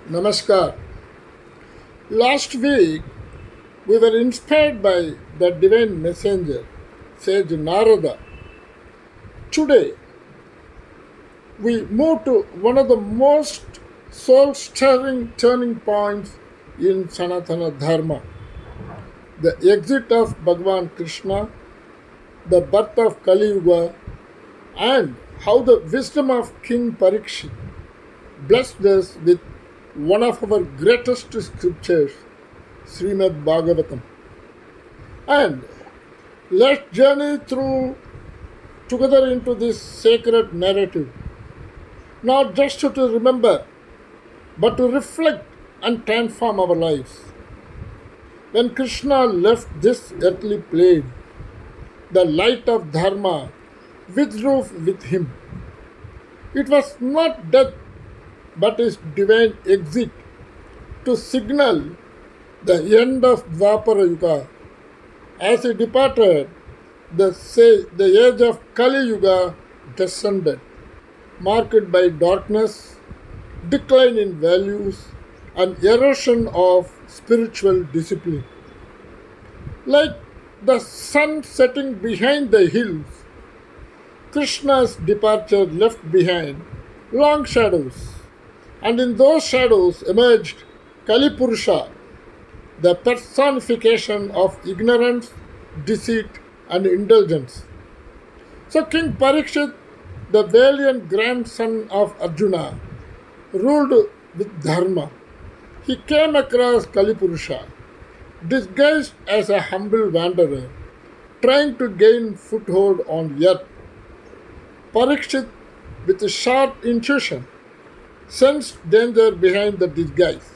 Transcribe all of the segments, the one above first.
Namaskar. Last week we were inspired by the divine messenger, sage Narada. Today we move to one of the most soul stirring turning points in Sanatana Dharma, the exit of Bhagavan Krishna, the birth of Kali Yuga, and how the wisdom of King Parikshit blessed us with one of our greatest scriptures, Srimad baghavatham. And let's journey through together into this sacred narrative, not just to remember, but to reflect and transform our lives. When Krishna left this earthly plane, the light of Dharma withdrew with him. It was not death, but his divine exit to signal the end of Dwapara Yuga. As he departed, the age of Kali Yuga descended, marked by darkness, decline in values, and erosion of spiritual discipline. Like the sun setting behind the hills, Krishna's departure left behind long shadows, and in those shadows emerged Kali Purusha, the personification of ignorance, deceit, and indulgence. So King Parikshit, the valiant grandson of Arjuna, ruled with Dharma. He came across Kali Purusha, disguised as a humble wanderer, trying to gain foothold on earth. Parikshit, with a sharp intuition, sensed danger behind the disguise.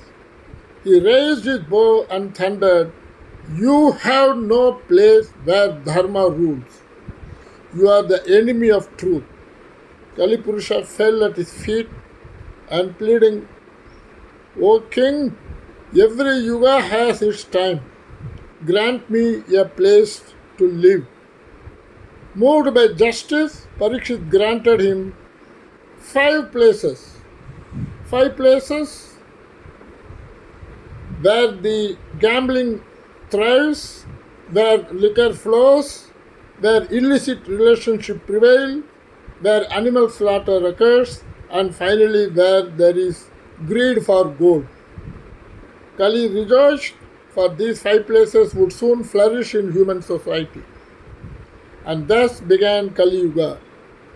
He raised his bow and thundered, "You have no place where Dharma rules. You are the enemy of truth." Kali Purusha fell at his feet and pleading, "O king, every yuga has its time. Grant me a place to live." Moved by justice, Parikshit granted him five places. Five places where the gambling thrives, where liquor flows, where illicit relationship prevail, where animal slaughter occurs, and finally where there is greed for gold. Kali rejoiced, for these five places would soon flourish in human society. And thus began Kali Yuga,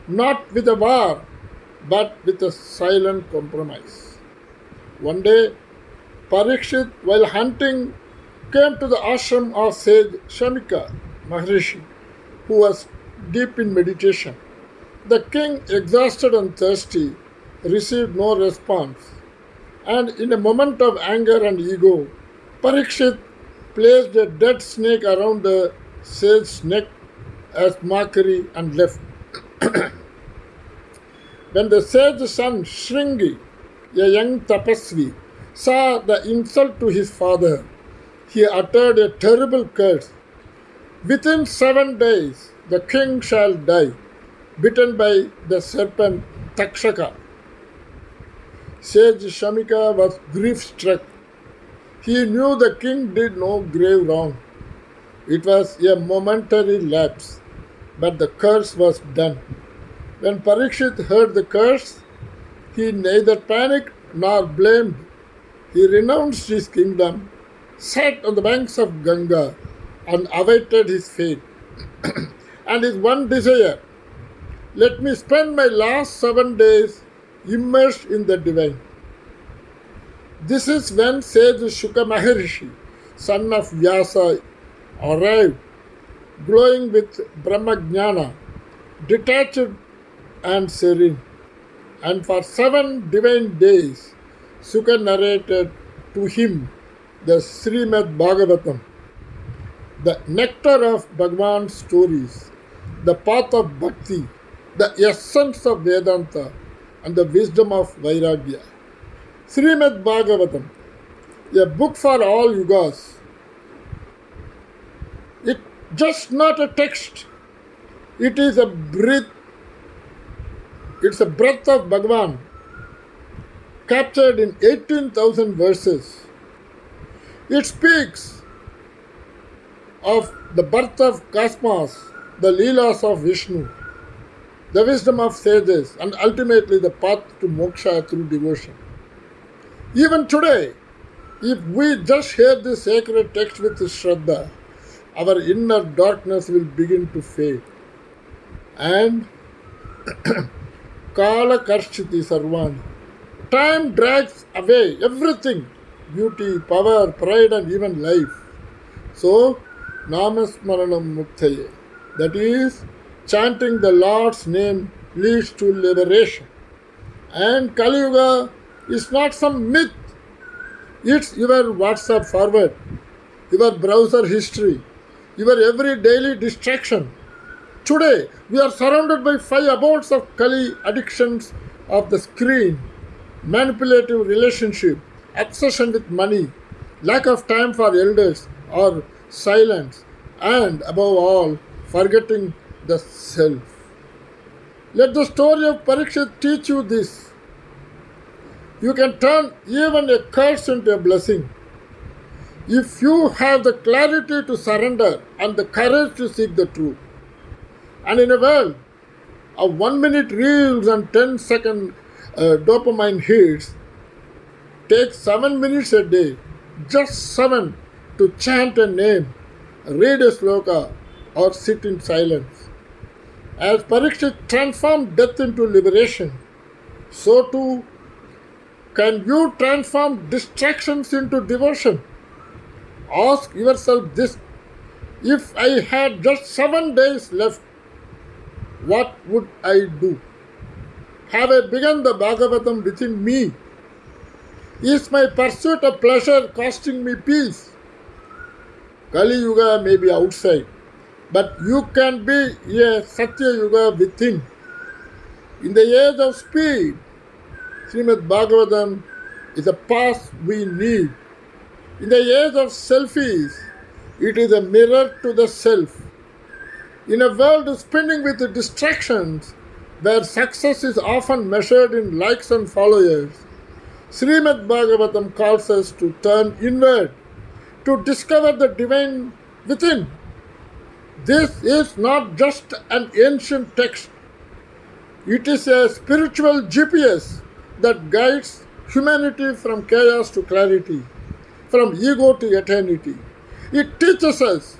not with a war, but with a silent compromise. One day, Parikshit, while hunting, came to the ashram of sage Shamika, maharishi, who was deep in meditation. The king, exhausted and thirsty, received no response, and in a moment of anger and ego, Parikshit placed a dead snake around the sage's neck as mockery and left. When the sage's son Shringi, a young tapasvi, saw the insult to his father, he uttered a terrible curse. "Within 7 days the king shall die, bitten by the serpent Takshaka." Sage Shamika was grief struck. He knew the king did no grave wrong. It was a momentary lapse, but the curse was done. When Parikshit heard the curse, he neither panicked nor blamed. He renounced his kingdom, sat on the banks of Ganga, and awaited his fate. And his one desire, "Let me spend my last 7 days immersed in the divine." This is when sage Sukha maharishi, son of Vyasa, arrived, glowing with Brahma Jnana, detached and serene. And for 7 divine days, Sukha narrated to him the Srimad baghavatham, the nectar of Bhagavan's stories, the path of bhakti, the essence of Vedanta, and the wisdom of Vairagya. Srimad baghavatham, a book for all yugas. It just not a text. It is a breath. It's a breath of Bhagavan, captured in 18,000 verses. It speaks of the birth of cosmos, the Leelas of Vishnu, the wisdom of sages, and ultimately the path to moksha through devotion. Even today, if we just hear this sacred text with Shraddha, our inner darkness will begin to fade. And Kala Karshiti Sarvani. Time drags away everything, beauty, power, pride, and even life. So, Namasmaranam Muktaye, that is, chanting the Lord's name leads to liberation. And Kali Yuga is not some myth, it's your WhatsApp forward, your browser history, your every daily distraction. Today, we are surrounded by 5 abodes of Kali addictions of the screen, manipulative relationship, obsession with money, lack of time for elders, or silence, and above all, forgetting the self. Let the story of Parikshit teach you this. You can turn even a curse into a blessing. If you have the clarity to surrender and the courage to seek the truth. And in a world of 1 minute reels and 10-second dopamine hits, take 7 minutes a day, just 7, to chant a name, read a sloka, or sit in silence. As Parikshit transformed death into liberation, so too can you transform distractions into devotion. Ask yourself this: if I had just 7 days left, what would I do? Have I begun the Bhagavatham within me? Is my pursuit of pleasure costing me peace? Kali Yuga may be outside, but you can be a Satya Yuga within. In the age of speed, Srimad Bhagavatam is a path we need. In the age of selfies, it is a mirror to the self. In a world spinning with distractions, where success is often measured in likes and followers, Srimad Bhagavatam calls us to turn inward, to discover the divine within. This is not just an ancient text, it is a spiritual GPS that guides humanity from chaos to clarity, from ego to eternity. It teaches us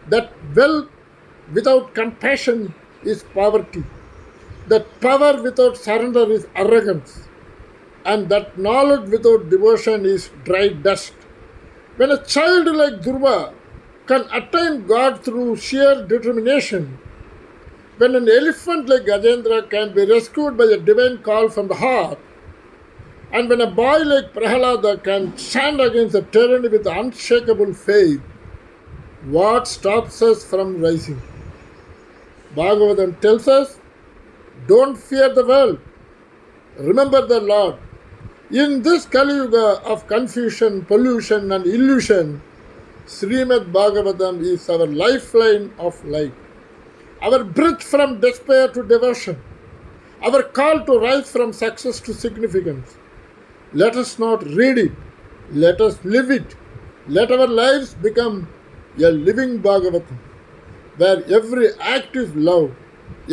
that wealth without compassion is poverty, that power without surrender is arrogance, and that knowledge without devotion is dry dust. When a child like Durva can attain God through sheer determination, when an elephant like Gajendra can be rescued by a divine call from the heart, and when a boy like Prahalada can stand against the tyranny with unshakable faith, what stops us from rising? Bhagavatam tells us, don't fear the world, remember the Lord. In this Kali Yuga of confusion, pollution and illusion, Srimad Bhagavatam is our lifeline of light, our bridge from despair to devotion, our call to rise from success to significance. Let us not read it, let us live it. Let our lives become a living Bhagavatam, where every act is love,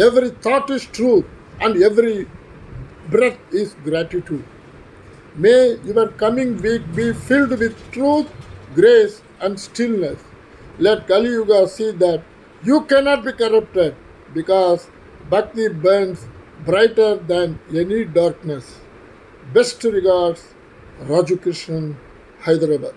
every thought is truth, and every breath is gratitude. May your coming week be filled with truth, grace, and stillness. Let Kali Yuga see that you cannot be corrupted because Bhakti burns brighter than any darkness. Best regards, Raju Krishnan, Hyderabad.